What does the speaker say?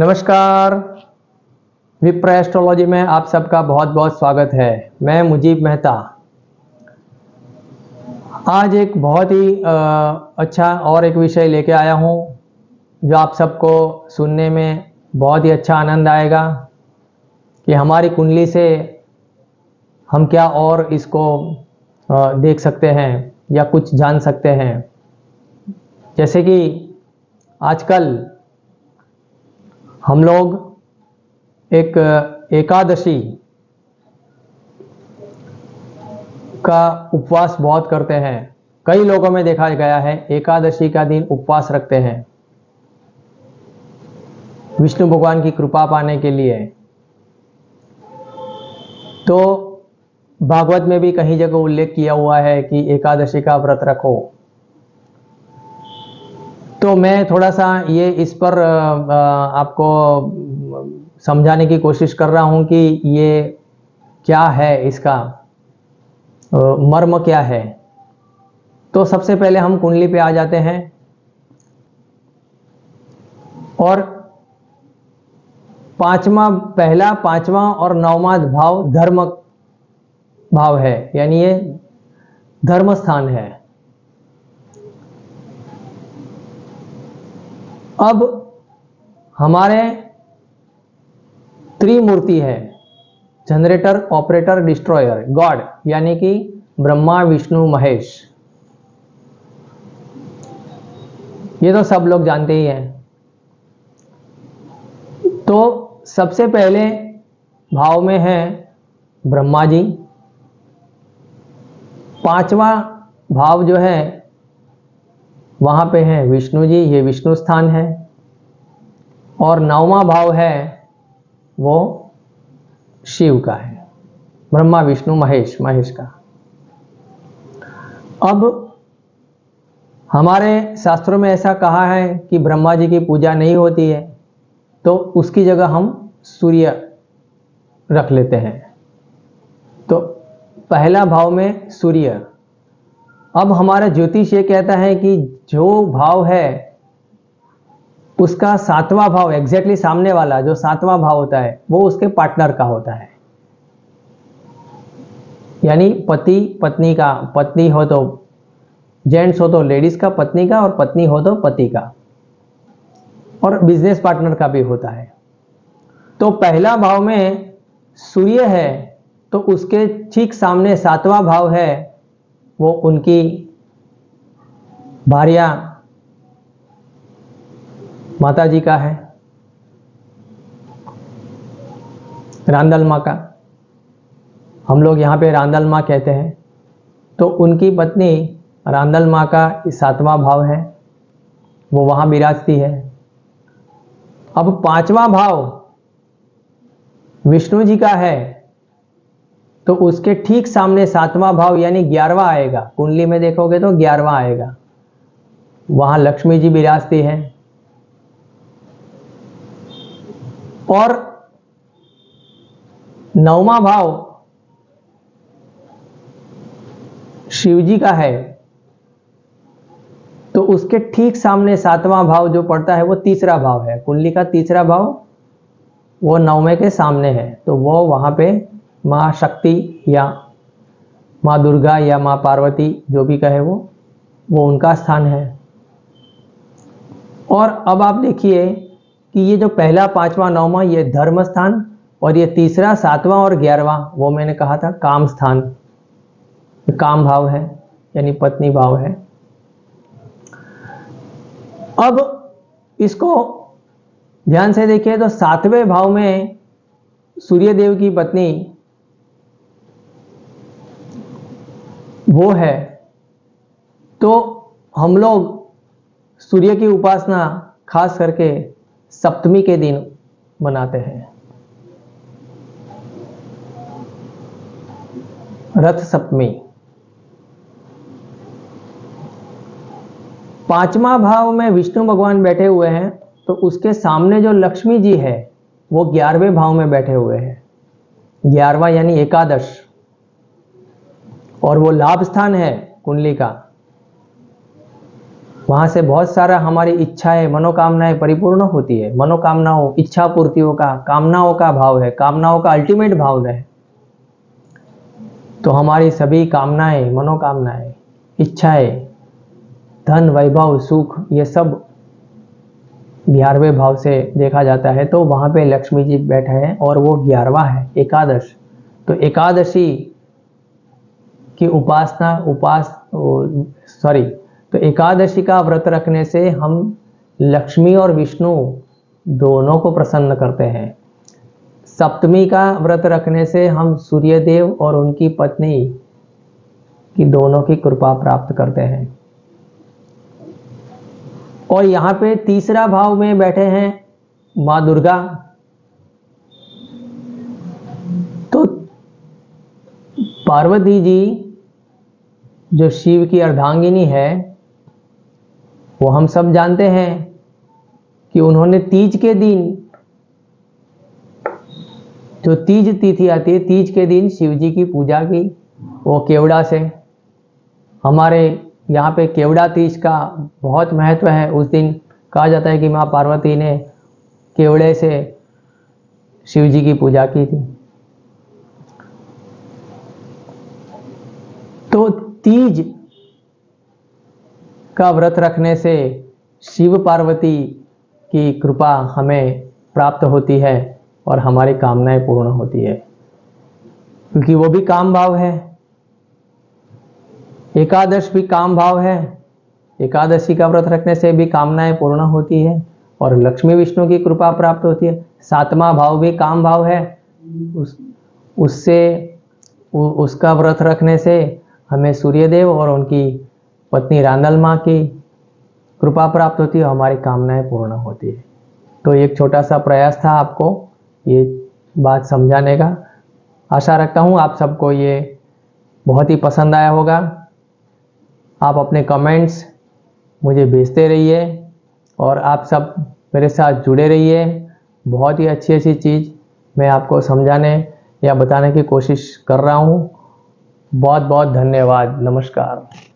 नमस्कार। विप्र एस्ट्रोलॉजी में आप सबका बहुत बहुत स्वागत है। मैं मुजीब मेहता। आज एक बहुत ही अच्छा और एक विषय लेके आया हूँ जो आप सबको सुनने में बहुत ही अच्छा आनंद आएगा कि हमारी कुंडली से हम क्या और इसको देख सकते हैं या कुछ जान सकते हैं। जैसे कि आजकल हम लोग एक एकादशी का उपवास बहुत करते हैं। कई लोगों में देखा गया है एकादशी का दिन उपवास रखते हैं विष्णु भगवान की कृपा पाने के लिए। तो भागवत में भी कहीं जगह उल्लेख किया हुआ है कि एकादशी का व्रत रखो। तो मैं थोड़ा सा ये इस पर आपको समझाने की कोशिश कर रहा हूं कि ये क्या है, इसका मर्म क्या है। तो सबसे पहले हम कुंडली पे आ जाते हैं और पहला, पांचवा और नौवां भाव धर्म भाव है, यानी ये धर्म स्थान है। अब हमारे त्रिमूर्ति है, जनरेटर, ऑपरेटर, डिस्ट्रॉयर, गॉड, यानी कि ब्रह्मा विष्णु महेश। ये तो सब लोग जानते ही हैं। तो सबसे पहले भाव में है ब्रह्मा जी। पांचवा भाव जो है वहां पे है विष्णु जी, ये विष्णु स्थान है। और नौवां भाव है वो शिव का है, ब्रह्मा विष्णु महेश, महेश का। अब हमारे शास्त्रों में ऐसा कहा है कि ब्रह्मा जी की पूजा नहीं होती है, तो उसकी जगह हम सूर्य रख लेते हैं। तो पहला भाव में सूर्य। अब हमारा ज्योतिष ये कहता है कि जो भाव है उसका सातवां भाव, एग्जैक्टली सामने वाला जो सातवां भाव होता है वो उसके पार्टनर का होता है। यानी पति पत्नी का, पत्नी हो तो जेंट्स हो तो लेडीज का पत्नी का, और पत्नी हो तो पति का, और बिजनेस पार्टनर का भी होता है। तो पहला भाव में सूर्य है तो उसके ठीक सामने सातवां भाव है, वो उनकी भार्या माता जी का है, रांदल माँ का। हम लोग यहाँ पे रांदल माँ कहते हैं। तो उनकी पत्नी रांदल माँ का सातवां भाव है, वो वहाँ विराजती है। अब पांचवा भाव विष्णु जी का है तो उसके ठीक सामने सातवां भाव यानी 11वां आएगा। कुंडली में देखोगे तो 11वां आएगा, वहां लक्ष्मी जी विराजती है। और नौवां भाव शिव जी का है तो उसके ठीक सामने सातवां भाव जो पड़ता है वो तीसरा भाव है। कुंडली का तीसरा भाव वो नौवें के सामने है, तो वो वहां पे माँ शक्ति या माँ दुर्गा या माँ पार्वती जो भी कहे वो उनका स्थान है। और अब आप देखिए कि ये जो पहला, पांचवा, नौवां ये धर्म स्थान, और ये तीसरा, सातवां और 11वां वो मैंने कहा था काम स्थान, काम भाव है, यानी पत्नी भाव है। अब इसको ध्यान से देखिए तो सातवें भाव में सूर्य देव की पत्नी वो है। तो हम लोग सूर्य की उपासना खास करके सप्तमी के दिन मनाते हैं, रथ सप्तमी। पांचवा भाव में विष्णु भगवान बैठे हुए हैं तो उसके सामने जो लक्ष्मी जी है वो 11वें भाव में बैठे हुए हैं, 11वां यानी एकादश, और वो लाभ स्थान है कुंडली का। वहाँ से बहुत सारा हमारी इच्छाएं मनोकामनाएं परिपूर्ण होती है। मनोकामनाओं इच्छा पूर्तियों का कामनाओं का भाव है, कामनाओं का अल्टीमेट भाव है। तो हमारी सभी कामनाएं मनोकामनाएं इच्छाएं धन वैभव सुख ये सब 11वें भाव से देखा जाता है। तो वहाँ पे लक्ष्मी जी बैठे हैं और वो 11वां है एकादश। तो एकादशी की तो एकादशी का व्रत रखने से हम लक्ष्मी और विष्णु दोनों को प्रसन्न करते हैं। सप्तमी का व्रत रखने से हम सूर्यदेव और उनकी पत्नी की दोनों की कृपा प्राप्त करते हैं। और यहाँ पे तीसरा भाव में बैठे हैं माँ दुर्गा। तो पार्वती जी जो शिव की अर्धांगिनी है, वो हम सब जानते हैं कि उन्होंने तीज के दिन, जो तीज तिथि आती है, तीज के दिन शिव जी की पूजा की, वो केवड़ा से। हमारे यहाँ पे केवड़ा तीज का बहुत महत्व है। उस दिन कहा जाता है कि माँ पार्वती ने केवड़े से शिव जी की पूजा की थी। तो तीज का व्रत रखने से शिव पार्वती की कृपा हमें प्राप्त होती है और हमारी कामनाएं पूर्ण होती है, क्योंकि वो भी काम भाव है। एकादश भी काम भाव है। एकादशी का व्रत रखने से भी कामनाएं पूर्ण होती है और लक्ष्मी विष्णु की कृपा प्राप्त होती है। 7वां भाव भी काम भाव है। उसका व्रत रखने से हमें सूर्यदेव और उनकी पत्नी रांदल माँ की कृपा प्राप्त होती है और हमारी कामनाएं पूर्ण होती है। तो एक छोटा सा प्रयास था आपको ये बात समझाने का। आशा रखता हूँ आप सबको ये बहुत ही पसंद आया होगा। आप अपने कमेंट्स मुझे भेजते रहिए और आप सब मेरे साथ जुड़े रहिए। बहुत ही अच्छी अच्छी चीज़ मैं आपको समझाने या बताने की कोशिश कर रहा हूँ। बहुत बहुत धन्यवाद। नमस्कार।